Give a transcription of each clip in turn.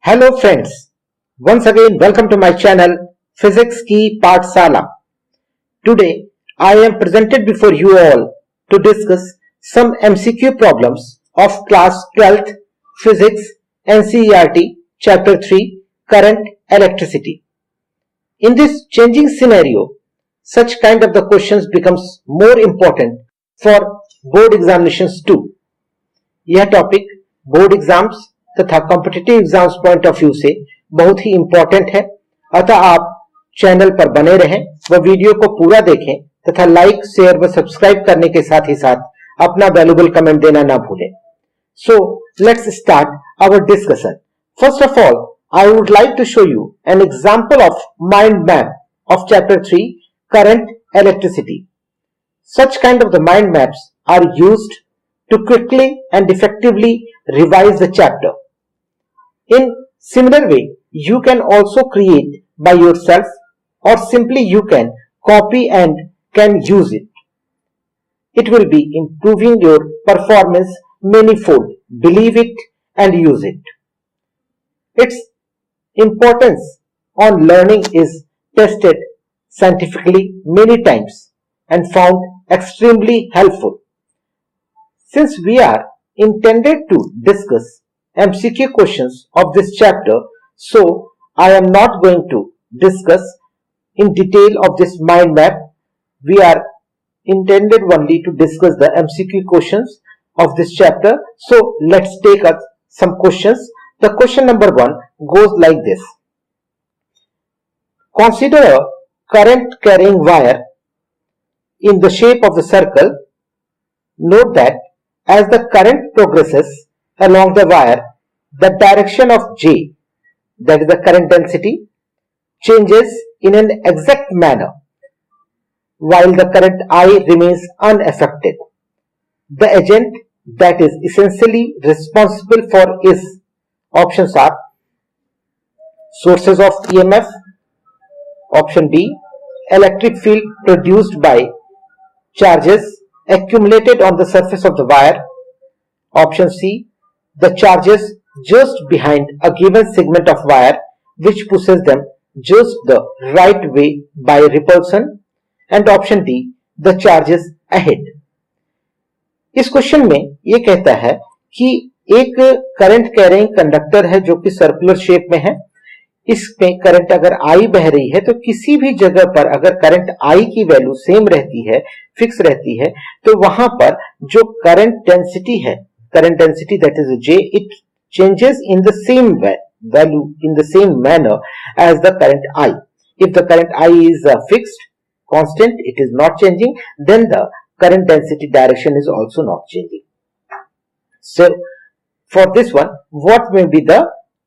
Hello friends, once again welcome to my channel Physics Ki Pathsala. Today I am presented before you all to discuss some MCQ problems of class 12th Physics NCERT Chapter 3 Current Electricity. In this changing scenario, such kind of the questions becomes more important for board examinations too. यह topic board exams तथा competitive exams point of view से बहुत ही important है, अतः आप channel पर बने रहें व वीडियो को पूरा देखें तथा लाइक शेयर व सब्सक्राइब करने के साथ ही साथ अपना वैल्यूएबल कमेंट देना ना भूलें. So let's start our discussion. First of all I would like to show you an example of mind map of chapter 3 current electricity. Such kind of the mind maps are used to quickly and effectively revise the chapter. In similar way, you can also create by yourself or simply you can copy and can use it. It will be improving your performance manifold. Believe it and use it. Its importance on learning is tested scientifically many times and found extremely helpful. Since we are intended to discuss MCQ questions of this chapter, so I am not going to discuss in detail of this mind map. We are intended only to discuss the MCQ questions of this chapter. So let's take up some questions. The question number 1 goes like this. Consider a current carrying wire in the shape of the circle. Note that as the current progresses along the wire, the direction of J, that is the current density, changes in an exact manner, while the current I remains unaffected. The agent that is essentially responsible for is options are sources of EMF, option B, electric field produced by charges accumulated on the surface of the wire, option C, the charges just behind a given segment of wire which pushes them just the right way by repulsion, and option D, the charges ahead. इस question में ये कहता है कि एक current carrying conductor है जो कि सर्कुलर शेप में है. इसमें करंट अगर I बह रही है तो किसी भी जगह पर अगर करंट I की वैल्यू सेम रहती है, फिक्स रहती है, तो वहां पर जो करंट डेंसिटी है, current density that is J, it changes in the same value in the same manner as the current I. If the current I is fixed, constant, it is not changing, then the current density direction is also not changing. So for this one, what may be the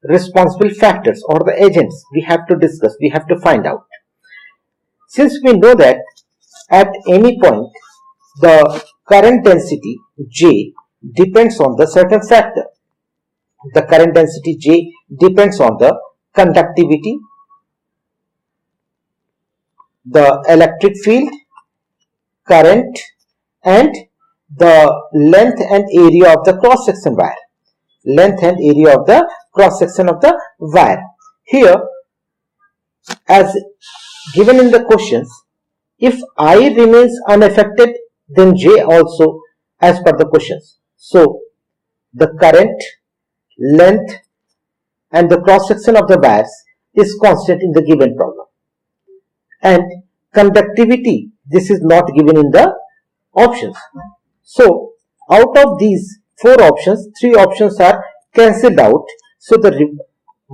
responsible factors or the agents we have to discuss, we have to find out. Since we know that at any point the current density J depends on the certain factor. The current density J depends on the conductivity, the electric field, current, and the length and area of the cross section wire. Length and area of the cross section of the wire. Here, as given in the questions, if I remains unaffected, then J also as per the questions. So the current, length and the cross section of the wires is constant in the given problem, and conductivity, this is not given in the options. So out of these 4 options, 3 options are cancelled out, so the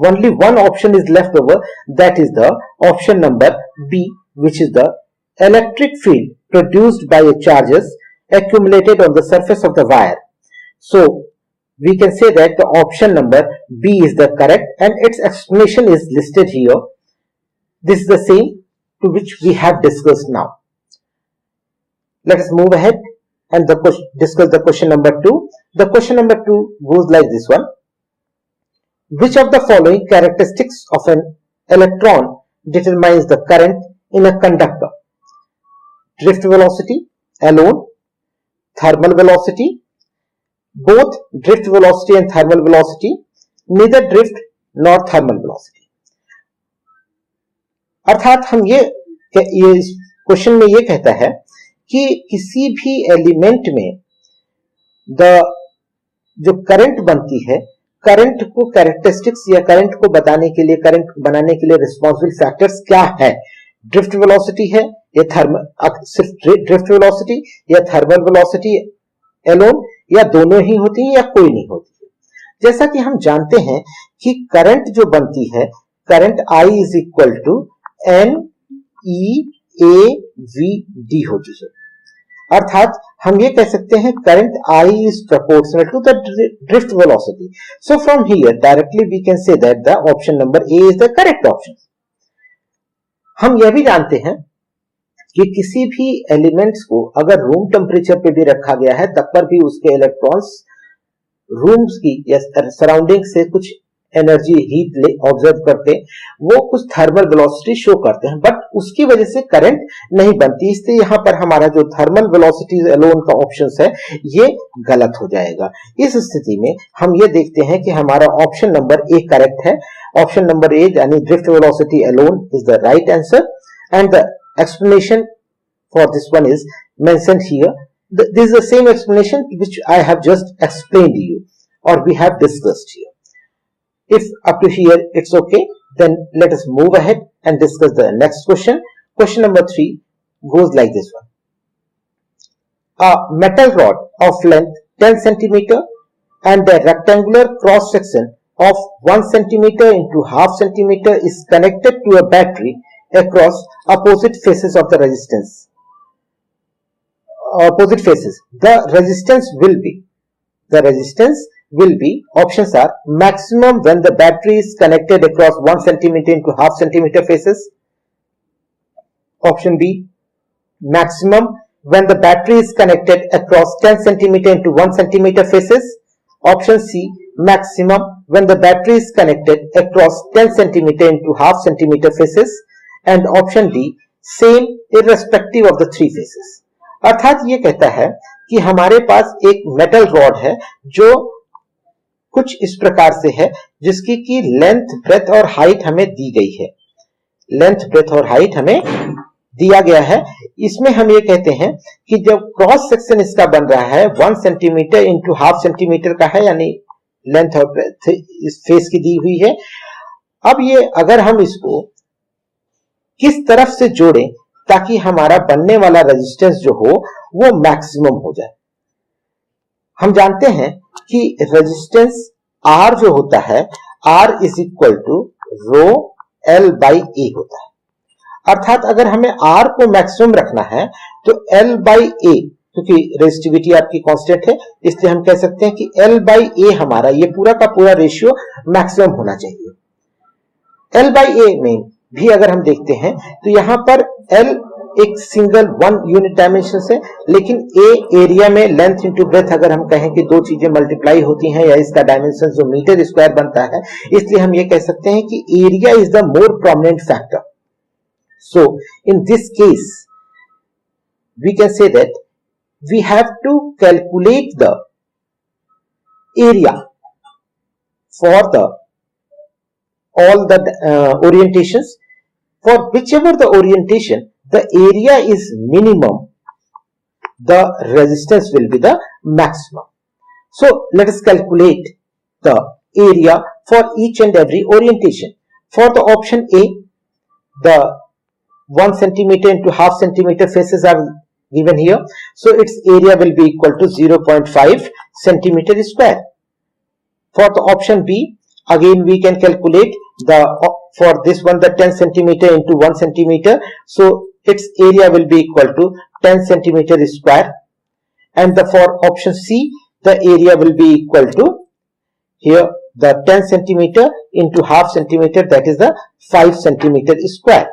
only one option is left over, that is the option number B, which is the electric field produced by charges accumulated on the surface of the wire. So we can say that the option number B is the correct, and its explanation is listed here. This is the same to which we have discussed now. Let us move ahead and discuss the question number 2. The question number 2 goes like this one. Which of the following characteristics of an electron determines the current in a conductor? Drift velocity alone, thermal velocity, both drift velocity and thermal velocity, neither drift nor thermal velocity. अर्थात हम ये question में ये कहता है कि किसी भी एलिमेंट में जो करंट बनती है, करंट को कैरेक्टरिस्टिक्स या करंट को बताने के लिए, करंट बनाने के लिए रिस्पॉन्सिबल फैक्टर्स क्या है? ड्रिफ्ट वेलोसिटी है या सिर्फ ड्रिफ्ट वेलोसिटी या थर्मल वेलोसिटी एलोन, या दोनों ही होती है या कोई नहीं होती है। जैसा कि हम जानते हैं कि करंट जो बनती है, current I is equal to NEAVD होती है। अर्थात हम ये कह सकते हैं current I is proportional to the drift velocity. So from here directly we can say that the option number A is the correct option. हम यह भी जानते हैं कि किसी भी एलिमेंट्स को अगर रूम टेम्परेचर पे भी रखा गया है तब पर भी उसके इलेक्ट्रॉन्स रूम्स की या सराउंडिंग से कुछ एनर्जी हीट ऑब्जर्व करके वो कुछ थर्मल वेलोसिटी शो करते हैं, बट उसकी वजह से करंट नहीं बनती। इसलिए यहां पर हमारा जो थर्मल वेलोसिटीज एलोन का ऑप्शन है ये गलत हो जाएगा। इस स्थिति में हम ये देखते हैं कि हमारा ऑप्शन नंबर ए करेक्ट है। ऑप्शन नंबर ए यानी drift velocity alone is the right answer and the explanation for this one is mentioned here. This is the same explanation which I have just explained to you or we have discussed here. If up to here it's okay, then let us move ahead and discuss the next question. Question number 3 goes like this one. A metal rod of length 10 centimeter and a rectangular cross section of 1 centimeter into half centimeter is connected to a battery across opposite faces of the resistance. Opposite faces. The resistance will be, options are maximum when the battery is connected across 1 centimeter into half centimeter faces. Option B, maximum when the battery is connected across 10 centimeter into 1 centimeter faces. Option C, maximum when the battery is connected across 10 centimeter into half centimeter faces. And option D, same irrespective of the three faces. अर्थात ये कहता है कि हमारे पास एक metal rod है जो कुछ इस प्रकार से है जिसकी की लेंथ, ब्रेथ और हाइट हमें दी गई है। लेंथ, ब्रेथ और हाइट हमें दिया गया है। इसमें हम ये कहते हैं कि जब क्रॉस सेक्शन इसका बन रहा है 1 सेंटीमीटर इंटू हाफ सेंटीमीटर का है, यानी लेंथ और ब्रेथ इस फेस की दी हुई है। अब ये अगर हम इसको किस तरफ से जोड़ें ताकि हमारा बनने वाला रेजिस्टेंस जो हो वो मैक्सिमम हो जाए। हम जानते हैं कि रेजिस्टेंस R जो होता है R is equal to rho L by A होता है। अर्थात अगर हमें R को मैक्सिमम रखना है तो L बाई A, क्योंकि रेजिस्टिविटी आपकी कांस्टेंट है इसलिए हम कह सकते हैं कि L बाई A हमारा ये पूरा का पूरा रेशियो मैक्सिमम होना चाहिए। L बाई A में भी अगर हम देखते हैं तो यहां पर L एक सिंगल 1 यूनिट डायमेंशन है, लेकिन A एरिया में लेंथ इंटू ब्रेथ अगर हम कहें कि दो चीजें मल्टीप्लाई होती हैं या इसका डायमेंशन जो मीटर स्क्वायर बनता है, इसलिए हम ये कह सकते हैं कि area is the more prominent factor. So in this case we can say that we have to calculate the area for the all the orientations. For whichever the orientation the area is minimum, the resistance will be the maximum. So let us calculate the area for each and every orientation. For the option A, the 1 centimeter into half centimeter faces are given here, so its area will be equal to 0.5 centimeter square. For the option B, again we can calculate the for this one the 10 centimeter into 1 centimeter, so its area will be equal to 10 centimeter square. And the for option C, the area will be equal to here the 10 centimeter into half centimeter, that is the 5 centimeter square.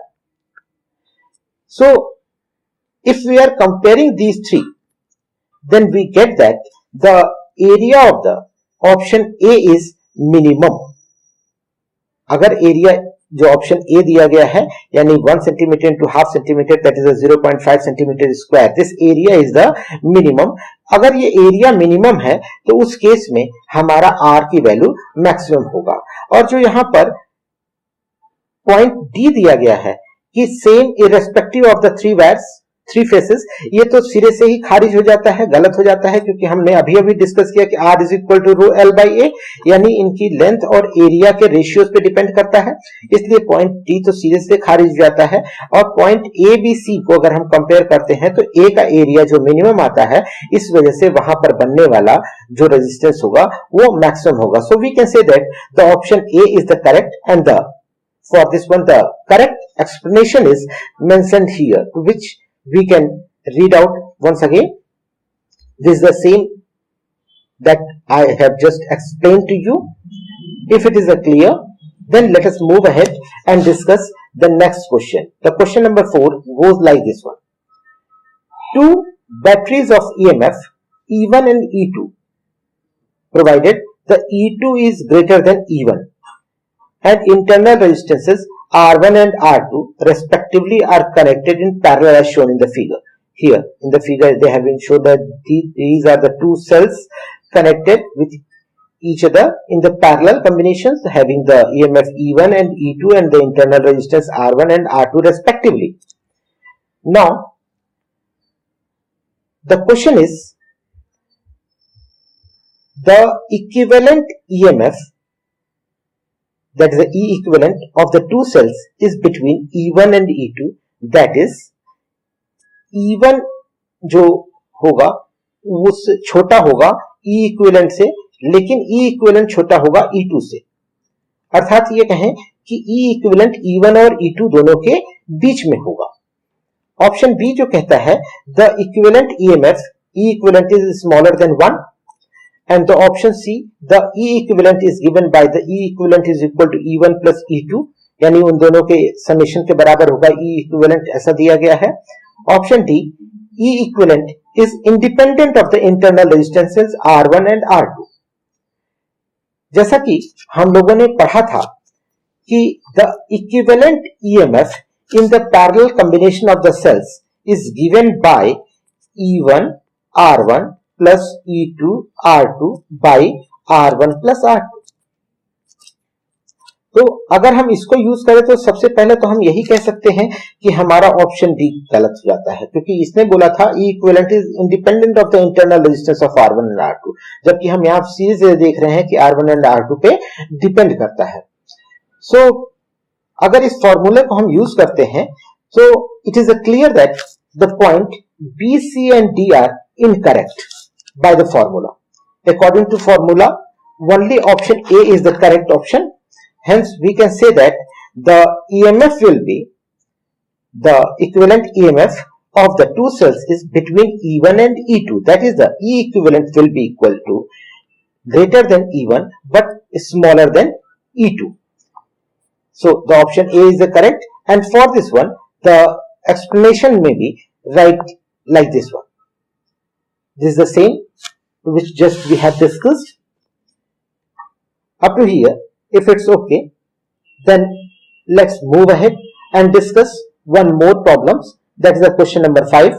So if we are comparing these three, then we get that the area of the option A is minimum. अगर area जो option A दिया गया है यानी 1 centimetre into half centimetre, that is 0.5 centimetre square, this area is the minimum अगर ये area minimum है तो उस केस में हमारा R की वैल्यू मैक्सिमम होगा। और जो यहां पर पॉइंट डी दिया गया है कि same irrespective of the three faces, ये तो सिरे से ही खारिज हो जाता है, गलत हो जाता है, क्योंकि हमने अभी अभी डिस्कस किया कि R is equal to rho L by A, यानी इनकी लेंथ और एरिया के रेशियोज पे डिपेंड करता है। इसलिए पॉइंट डी तो सिरे से खारिज हो जाता है। और पॉइंट ए बी सी को अगर हम कंपेयर करते हैं तो ए का एरिया जो मिनिमम आता है, इस वजह से वहां पर बनने वाला जो रेजिस्टेंस होगा वो मैक्सिमम होगा। So we can say that the option A is the correct and the for this one the correct explanation is mentioned here, to which we can read out once again. This is the same that I have just explained to you. If it is clear, then let us move ahead and discuss the next question. The question number 4 goes like this one. Two batteries of EMF E1 and E2, provided the E2 is greater than E1 and internal resistances R1 and R2 respectively are connected in parallel as shown in the figure. Here in the figure they have been shown that these are the two cells connected with each other in the parallel combinations having the EMF E1 and E2 and the internal resistance R1 and R2 respectively. Now the question is, the equivalent EMF, that is the E equivalent of the two cells, is between E1 and E2, that is E1 जो होगा वो छोटा होगा E equivalent से, लेकिन E equivalent छोटा होगा E2 से। अर्थात ये कहें कि E equivalent E1 और E2 दोनों के बीच में होगा। ऑप्शन बी जो कहता है the equivalent EMF E equivalent is smaller than 1, and the option C, the E equivalent is given by the E equivalent is equal to E1 plus E2, यानी उन दोनों के समेशन के बराबर होगा E equivalent, ऐसा दिया गया है। Option D, E equivalent is independent of the internal resistances R1 and R2। जैसा कि हम लोगों ने पढ़ा था कि the equivalent EMF in the parallel combination of the cells is given by E1 R1 plus E2 R2 by R1 plus R2। तो अगर हम इसको यूज करें तो सबसे पहले तो हम यही कह सकते हैं कि हमारा ऑप्शन डी गलत हो जाता है, क्योंकि इसने बोला था E equivalent is independent of the internal resistance of R1 and R2, जबकि हम यहाँ सीरीज देख रहे हैं कि R1 and R2 पे डिपेंड करता है। सो अगर इस फॉर्मूले को हम यूज करते हैं तो it is clear that the point B C and D are incorrect by the formula. According to formula, only option A is the correct option. Hence, we can say that the EMF will be, the equivalent EMF of the two cells is between E1 and E2. That is, the E equivalent will be equal to greater than E1 but smaller than E2. So, the option A is the correct, and for this one, the explanation may be right like this one. This is the same which just we have discussed. Up to here, if it's okay, then let's move ahead and discuss one more problems. That is the question number 5.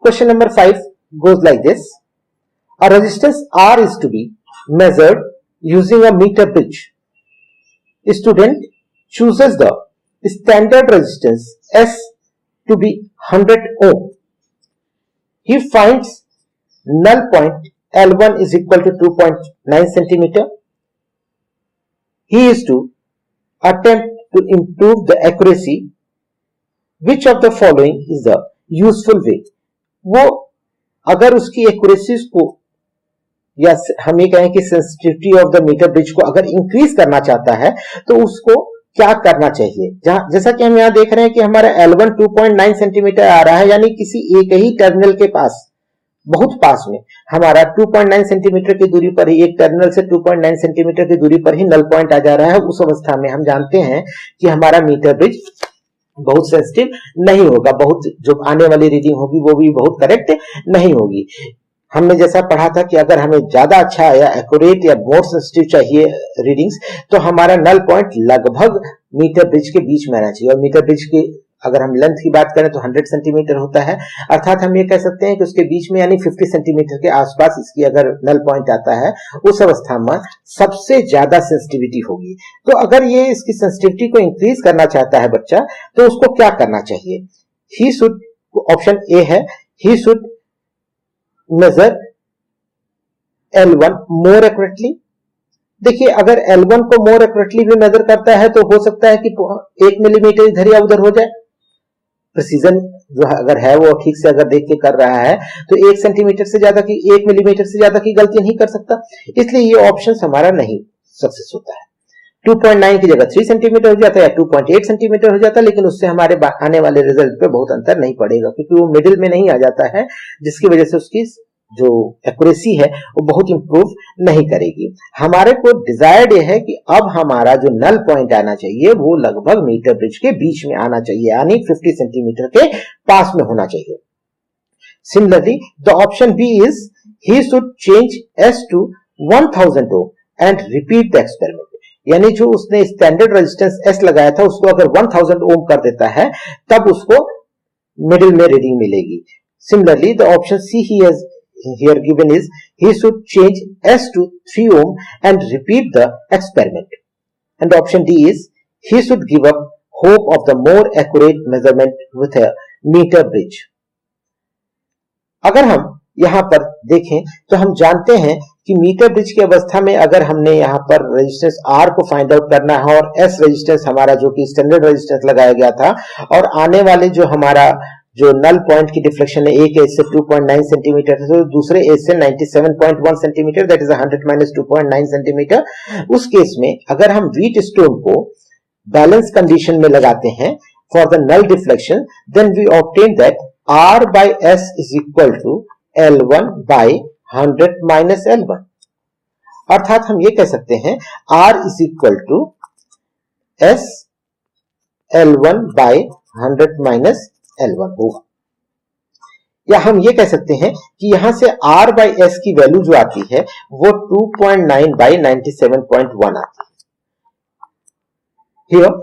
Question number 5 goes like this. A resistance R is to be measured using a meter bridge. A student chooses the standard resistance S to be 100 ohm. He finds null point L1 is equal to 2.9 centimeter. He is to attempt to improve the accuracy. Which of the following is the useful way? वो अगर उसकी accuracy को, या हम ये कहें कि sensitivity of the meter bridge को अगर इंक्रीज करना चाहता है तो उसको क्या करना चाहिए। जैसा कि हम यहाँ देख रहे हैं कि हमारा L1 2.9 सेंटीमीटर आ रहा है, यानी किसी एक ही टर्मिनल के पास, बहुत पास में हमारा 2.9 सेंटीमीटर की दूरी पर ही, एक टर्मिनल से 2.9 सेंटीमीटर की दूरी पर ही नल पॉइंट आ जा रहा है। उस अवस्था में हम जानते हैं कि हमारा मीटर ब्रिज बहुत सेंसिटिव नहीं होगा, बहुत जो आने वाली रीडिंग होगी वो भी बहुत करेक्ट नहीं होगी। हमने जैसा पढ़ा था कि अगर हमें ज्यादा अच्छा या एक्यूरेट या मोर सेंसिटिव चाहिए रीडिंग्स, तो हमारा नल पॉइंट लगभग मीटर ब्रिज के बीच में आना चाहिए, और मीटर ब्रिज के अगर हम लेंथ की बात करें तो 100 सेंटीमीटर होता है, अर्थात हम ये कह सकते हैं कि उसके बीच में यानी 50 सेंटीमीटर के आसपास इसकी अगर नल पॉइंट आता है, उस अवस्था में सबसे ज्यादा सेंसिटिविटी होगी। तो अगर ये इसकी सेंसिटिविटी को इंक्रीज करना चाहता है बच्चा, तो उसको क्या करना चाहिए? ही शुड, ऑप्शन ए है, he should measure L1 more accurately. देखिए, अगर L1 को मोर एक्यूरेटली भी मेजर करता है तो हो सकता है कि 1 मिलीमीटर इधर या उधर हो जाए। प्रिसीजन जो अगर है वो ठीक से अगर देख के कर रहा है तो 1 सेंटीमीटर से ज्यादा की 1 मिलीमीटर से ज्यादा की गलती नहीं कर सकता, इसलिए ये ऑप्शन हमारा नहीं सक्सेस होता है। 2.9 की जगह 3 सेंटीमीटर हो जाता है या 2.8 सेंटीमीटर हो जाता है, लेकिन उससे हमारे आने वाले रिजल्ट पे बहुत अंतर नहीं पड़ेगा, क्योंकि वो मिडिल में नहीं आ जाता है, जिसकी वजह से उसकी जो एक्यूरेसी है वो बहुत इंप्रूव नहीं करेगी। हमारे को डिजायर्ड ये है कि अब हमारा जो नल पॉइंट आना चाहिए वो लगभग मीटर ब्रिज के बीच में आना चाहिए, यानी 50 सेंटीमीटर के पास में होना चाहिए। Similarly the option B is he should change S to 1000 ohm and repeat the experiment. यानी जो उसने स्टैंडर्ड रेजिस्टेंस S लगाया था उसको अगर 1000 ओम कर देता है तब उसको मिडिल में रीडिंग मिलेगी। Similarly the option C he has here given is he should change S to 3 ohm and repeat the experiment. And the option D is he should give up hope of the more accurate measurement with a meter bridge. अगर हम यहां पर देखें तो हम जानते हैं कि मीटर ब्रिज की अवस्था में अगर हमने यहां पर रेजिस्टेंस R को फाइंड आउट करना है और S रेजिस्टेंस हमारा जो कि स्टैंडर्ड रेजिस्टेंस लगाया गया था, और आने वाले जो हमारा जो नल पॉइंट की डिफ्लेक्शन है, एक एज से 2.9 सेंटीमीटर है तो दूसरे एज से 97.1 centimeter, that is 100 minus 2.9 centimeter. उस केस में अगर हम व्हीट स्टोन को बैलेंस कंडीशन में लगाते हैं for the null deflection, then we obtain that R by S is equal to L1 by 100 minus L1। अर्थात हम ये कह सकते हैं R is equal to S L1 by 100 minus L1 होगा, या हम ये कह सकते हैं कि यहां से R by S की वैल्यू जो आती है वो 2.9 by 97.1 आती है। Here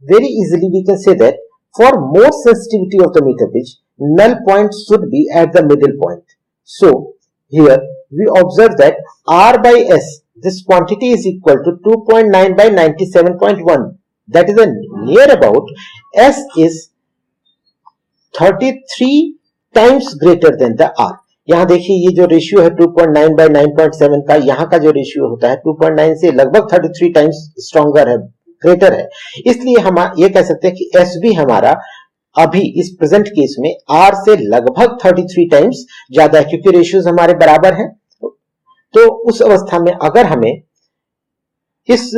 very easily we can say that for more sensitivity of the meter bridge, null point should be at the middle point. So here we observe that R by S, this quantity is equal to 2.9 by 97.1, that is a near about S is 33 times greater than the R। यहां देखिए ये जो ratio है 2.9 by 9.7 का, यहां का जो ratio होता है 2.9 से लगभग 33 टाइम्स स्ट्रॉन्गर है, ग्रेटर है। इसलिए हम ये कह सकते हैं कि S भी हमारा अभी इस प्रेजेंट केस में R से लगभग 33 टाइम्स ज्यादा है, क्योंकि रेशियोज हमारे बराबर हैं। तो उस अवस्था में अगर हमें इस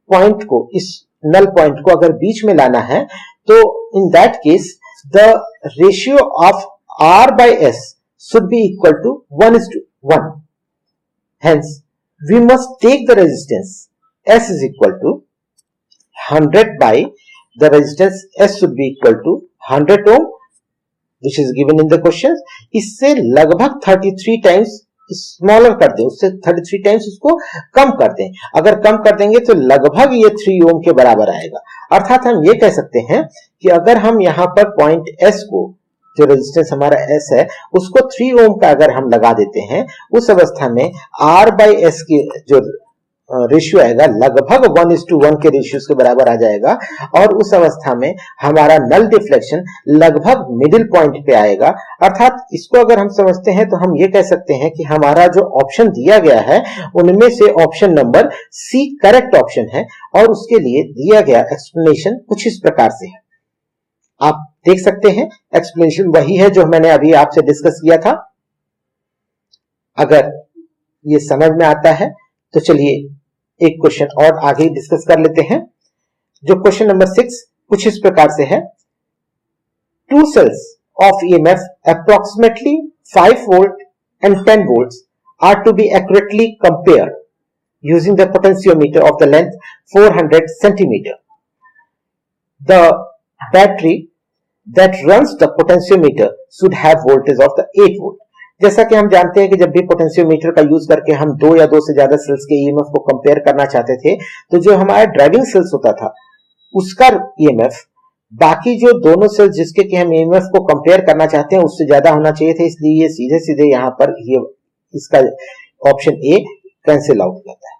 पॉइंट को, इस नल पॉइंट को अगर बीच में लाना है, तो in that case the ratio of R by S should be equal to 1:1. Hence we must take the resistance S is equal to 100 by the resistance S should be equal to 100 ohm which is given in the question। इससे लगभग 33 times smaller कर दें, उससे 33 times उसको कम कर दें। अगर कम कर देंगे तो लगभग ये 3 ओम के बराबर आएगा। अर्थात हम ये कह सकते हैं कि अगर हम यहां पर पॉइंट S को, जो रेजिस्टेंस हमारा S है, उसको 3 ओम का अगर हम लगा देते हैं, उस अवस्था में R by S की जो रेशियो आएगा लगभग 1:1 के रेशियो के बराबर आ जाएगा, और उस अवस्था में हमारा नल डिफ्लेक्शन लगभग मिडिल पॉइंट पे आएगा। अर्थात इसको अगर हम समझते हैं तो हम ये कह सकते हैं कि हमारा जो ऑप्शन दिया गया है उनमें से option number C correct option है, और उसके लिए दिया गया एक्सप्लेनेशन कुछ इस प्रकार से है। आप देख सकते हैं एक्सप्लेनेशन वही है जो मैंने अभी आपसे डिस्कस किया था। अगर ये समझ में आता है तो चलिए एक क्वेश्चन और आगे डिस्कस कर लेते हैं। जो क्वेश्चन नंबर 6 कुछ इस प्रकार से है, two cells of EMF approximately 5 volt and 10 volts are to be accurately compared using the potentiometer of the length 400 centimeter. The battery that runs the potentiometer should have voltage of the 8 volt। जैसा कि हम जानते हैं कि जब भी potentiometer का use करके हम 2 या 2 से ज्यादा सेल्स के ईएमएफ को कंपेयर करना चाहते थे, तो जो हमारा ड्राइविंग सेल्स होता था उसका ईएमएफ बाकी जो दोनों सेल्स जिसके कि हम ईएमएफ को कंपेयर करना चाहते हैं उससे ज्यादा होना चाहिए था, इसलिए ये सीधे सीधे यहाँ पर ये इसका ऑप्शन ए कैंसिल आउट हो जाता है,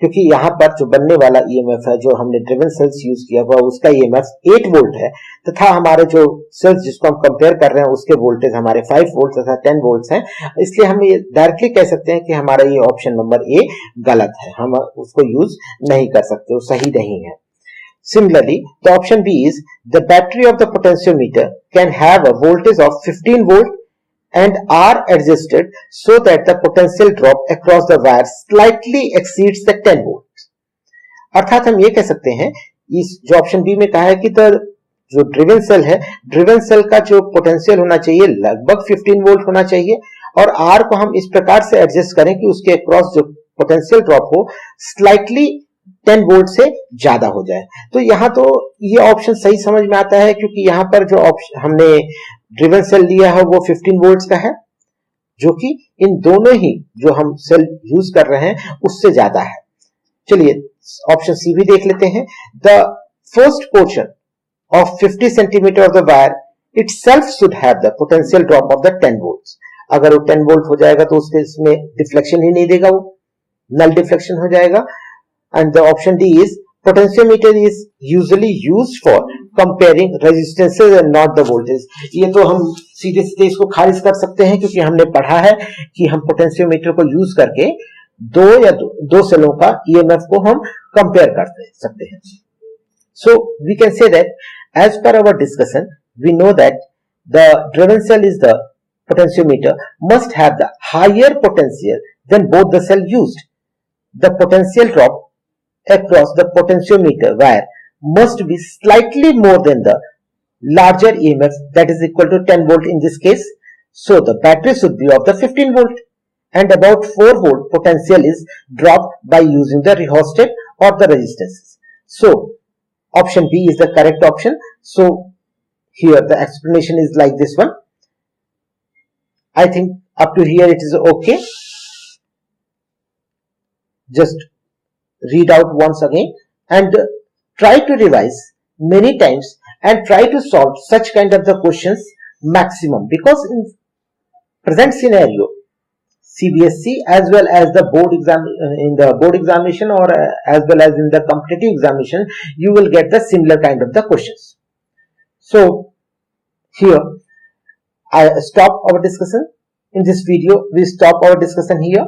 क्योंकि यहाँ पर जो बनने वाला ईएमएफ है जो हमने ड्रिवन सेल्स यूज किया हुआ उसका ईएमएफ 8 वोल्ट है, तथा हमारे जो सेल्स जिसको हम कंपेयर कर रहे हैं उसके वोल्टेज हमारे 5 वोल्ट तथा 10 वोल्ट हैं, इसलिए हम ये डायरेक्टली कह सकते हैं कि हमारा ये ऑप्शन नंबर ए गलत है, हम उसको यूज नहीं कर सकते, वो सही नहीं है। Similarly, the option B is the battery of the potentiometer can have a voltage of 15 volt and are adjusted so that the potential drop across the wire slightly exceeds the 10 volts। अर्थात हम ये कह सकते हैं इस जो option B में कहा है कि जो ड्रिवन सेल है, ड्रिवन सेल का जो पोटेंशियल होना चाहिए लगभग 15 वोल्ट होना चाहिए और आर को हम इस प्रकार से एडजस्ट करें कि उसके अक्रॉस जो पोटेंशियल ड्रॉप हो स्लाइटली 10 वोल्ट से ज्यादा हो जाए। तो यहाँ तो ये ऑप्शन सही समझ में आता है, क्योंकि यहाँ पर जो ऑप्शन हमने ड्रिवन सेल लिया है वो 15 वोल्ट का है, जो कि इन दोनों ही जो हम सेल यूज कर रहे हैं उससे ज्यादा है। चलिए ऑप्शन सी भी देख लेते हैं। The first portion of 50 centimetre of the wire itself should have the potential drop of the 10 volts। अगर वो 10 वोल्ट हो जाएगा तो उसके इसमें डिफ्लेक्शन ही नहीं देगा, वो नल डिफ्लेक्शन हो जाएगा। And the option D is potentiometer is usually used for comparing resistances and not the voltage। ये तो हम सीधे सीधे इसको खारिज कर सकते हैं, क्योंकि हमने पढ़ा है कि हम पोटेंशियोमीटर को यूज करके दो सेलों का ईएमएफ को हम कंपेयर कर सकते हैं। So we can say that as per our discussion we know that the driven cell is the potentiometer must have the higher potential than both the cell used। The potential drop across the potentiometer wire must be slightly more than the larger EMF, that is equal to 10 volt in this case। So the battery should be of the 15 volt and about 4 volt potential is dropped by using the rheostat or the resistances। So option B is the correct option। So here the explanation is like this one। I think up to here it is okay। Just read out once again and try to revise many times and try to solve such kind of the questions maximum, because in present scenario CBSE as well as the board exam, in the board examination or as well as in the competitive examination you will get the similar kind of the questions। So here I stop our discussion in this video, we stop our discussion here।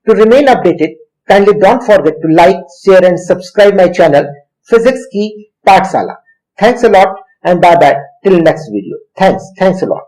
To remain updated, kindly don't forget to like, share and subscribe my channel Physics की पाठशाला। Thanks a lot and bye bye till next video। Thanks a lot।